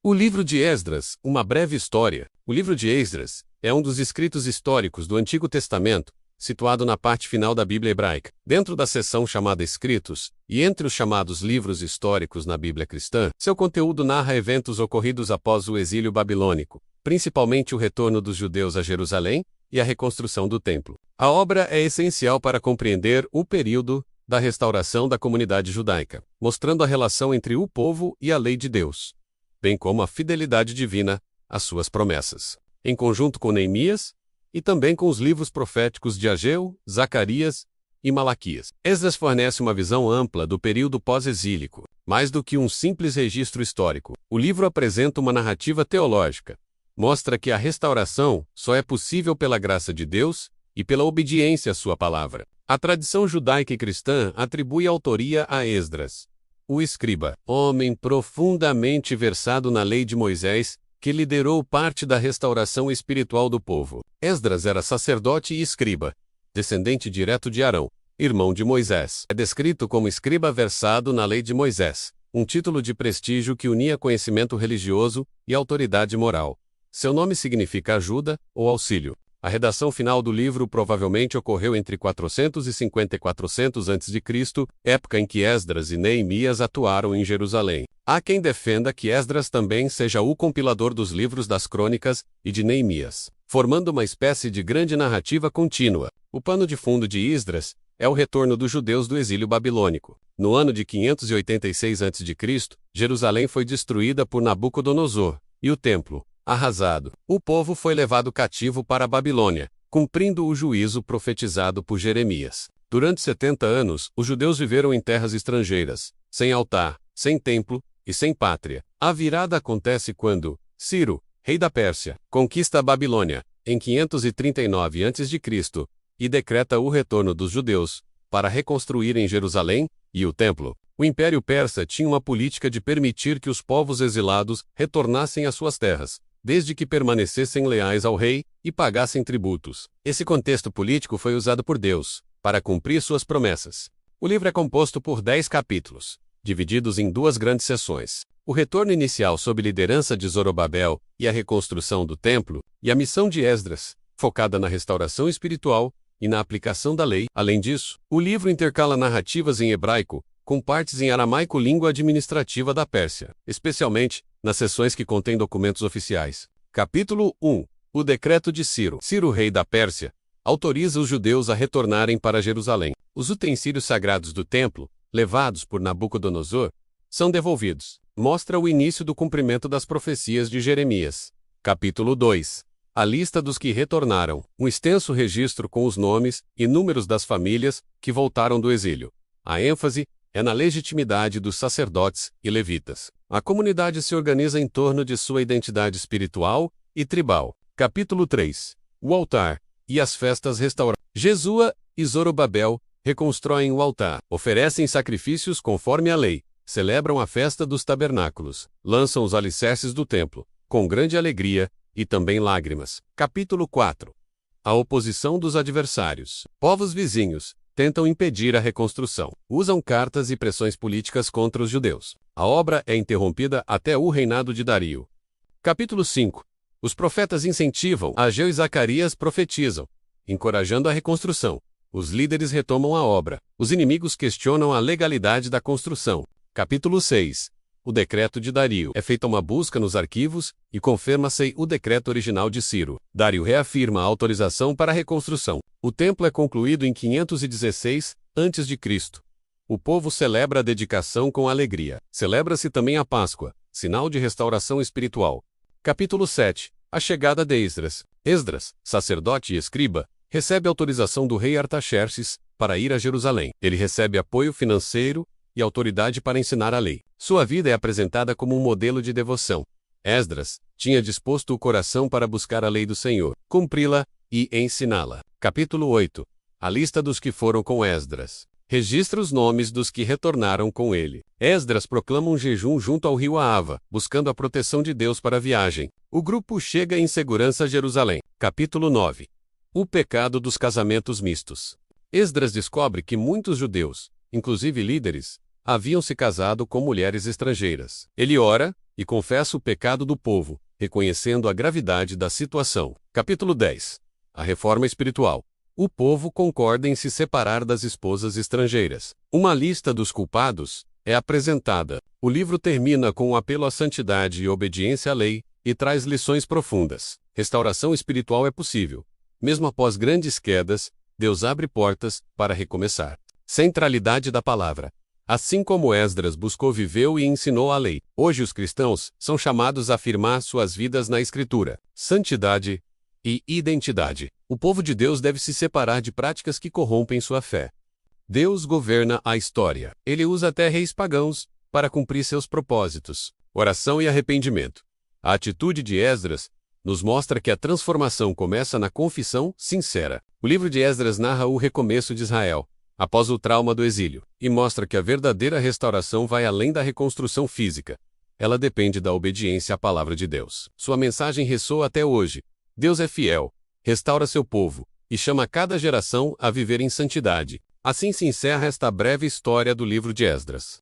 O livro de Esdras, uma breve história. O livro de Esdras é um dos escritos históricos do Antigo Testamento, situado na parte final da Bíblia hebraica. Dentro da seção chamada Escritos, e entre os chamados livros históricos na Bíblia cristã, seu conteúdo narra eventos ocorridos após o exílio babilônico, principalmente o retorno dos judeus a Jerusalém e a reconstrução do templo. A obra é essencial para compreender o período da restauração da comunidade judaica, mostrando a relação entre o povo e a lei de Deus, bem como a fidelidade divina às suas promessas, em conjunto com Neemias e também com os livros proféticos de Ageu, Zacarias e Malaquias. Esdras fornece uma visão ampla do período pós-exílico, mais do que um simples registro histórico. O livro apresenta uma narrativa teológica, mostra que a restauração só é possível pela graça de Deus e pela obediência à sua palavra. A tradição judaica e cristã atribui a autoria a Esdras, o escriba, homem profundamente versado na lei de Moisés, que liderou parte da restauração espiritual do povo. Esdras era sacerdote e escriba, descendente direto de Arão, irmão de Moisés. É descrito como escriba versado na lei de Moisés, um título de prestígio que unia conhecimento religioso e autoridade moral. Seu nome significa ajuda ou auxílio. A redação final do livro provavelmente ocorreu entre 450 e 400 a.C., época em que Esdras e Neemias atuaram em Jerusalém. Há quem defenda que Esdras também seja o compilador dos livros das Crônicas e de Neemias, formando uma espécie de grande narrativa contínua. O pano de fundo de Esdras é o retorno dos judeus do exílio babilônico. No ano de 586 a.C., Jerusalém foi destruída por Nabucodonosor, e o templo, arrasado. O povo foi levado cativo para a Babilônia, cumprindo o juízo profetizado por Jeremias. Durante 70 anos, os judeus viveram em terras estrangeiras, sem altar, sem templo e sem pátria. A virada acontece quando Ciro, rei da Pérsia, conquista a Babilônia, em 539 a.C., e decreta o retorno dos judeus, para reconstruírem Jerusalém e o templo. O Império Persa tinha uma política de permitir que os povos exilados retornassem às suas terras, desde que permanecessem leais ao rei e pagassem tributos. Esse contexto político foi usado por Deus para cumprir suas promessas. O livro é composto por 10 capítulos, divididos em duas grandes seções: o retorno inicial sob liderança de Zorobabel e a reconstrução do templo, e a missão de Esdras, focada na restauração espiritual e na aplicação da lei. Além disso, o livro intercala narrativas em hebraico, com partes em aramaico, língua administrativa da Pérsia, especialmente nas seções que contêm documentos oficiais. Capítulo 1. O decreto de Ciro. Ciro, rei da Pérsia, autoriza os judeus a retornarem para Jerusalém. Os utensílios sagrados do templo, levados por Nabucodonosor, são devolvidos. Mostra o início do cumprimento das profecias de Jeremias. Capítulo 2. A lista dos que retornaram. Um extenso registro com os nomes e números das famílias que voltaram do exílio. A ênfase é na legitimidade dos sacerdotes e levitas. A comunidade se organiza em torno de sua identidade espiritual e tribal. Capítulo 3. O altar e as festas restauradas. Jesua e Zorobabel reconstruem o altar, oferecem sacrifícios conforme a lei, celebram a festa dos tabernáculos, lançam os alicerces do templo, com grande alegria e também lágrimas. Capítulo 4. A oposição dos adversários. Povos vizinhos tentam impedir a reconstrução. Usam cartas e pressões políticas contra os judeus. A obra é interrompida até o reinado de Dario. Capítulo 5. Os profetas incentivam. Ageu e Zacarias profetizam, encorajando a reconstrução. Os líderes retomam a obra. Os inimigos questionam a legalidade da construção. Capítulo 6. O decreto de Dario. É feita uma busca nos arquivos e confirma-se o decreto original de Ciro. Dario reafirma a autorização para a reconstrução. O templo é concluído em 516 a.C. O povo celebra a dedicação com alegria. Celebra-se também a Páscoa, sinal de restauração espiritual. Capítulo 7. A chegada de Esdras. Esdras, sacerdote e escriba, recebe autorização do rei Artaxerxes para ir a Jerusalém. Ele recebe apoio financeiro e autoridade para ensinar a lei. Sua vida é apresentada como um modelo de devoção. Esdras tinha disposto o coração para buscar a lei do Senhor, cumpri-la e ensiná-la. Capítulo 8. A lista dos que foram com Esdras. Registra os nomes dos que retornaram com ele. Esdras proclama um jejum junto ao rio Ahava, buscando a proteção de Deus para a viagem. O grupo chega em segurança a Jerusalém. Capítulo 9. O pecado dos casamentos mistos. Esdras descobre que muitos judeus, inclusive líderes, haviam se casado com mulheres estrangeiras. Ele ora e confessa o pecado do povo, reconhecendo a gravidade da situação. Capítulo 10. A reforma espiritual. O povo concorda em se separar das esposas estrangeiras. Uma lista dos culpados é apresentada. O livro termina com um apelo à santidade e obediência à lei, e traz lições profundas. Restauração espiritual é possível. Mesmo após grandes quedas, Deus abre portas para recomeçar. Centralidade da palavra. Assim como Esdras buscou, viveu e ensinou a lei, hoje os cristãos são chamados a afirmar suas vidas na Escritura. Santidade e identidade. O povo de Deus deve se separar de práticas que corrompem sua fé. Deus governa a história. Ele usa até reis pagãos para cumprir seus propósitos. Oração e arrependimento. A atitude de Esdras nos mostra que a transformação começa na confissão sincera. O livro de Esdras narra o recomeço de Israel, após o trauma do exílio, e mostra que a verdadeira restauração vai além da reconstrução física. Ela depende da obediência à palavra de Deus. Sua mensagem ressoa até hoje. Deus é fiel, restaura seu povo, e chama cada geração a viver em santidade. Assim se encerra esta breve história do livro de Esdras.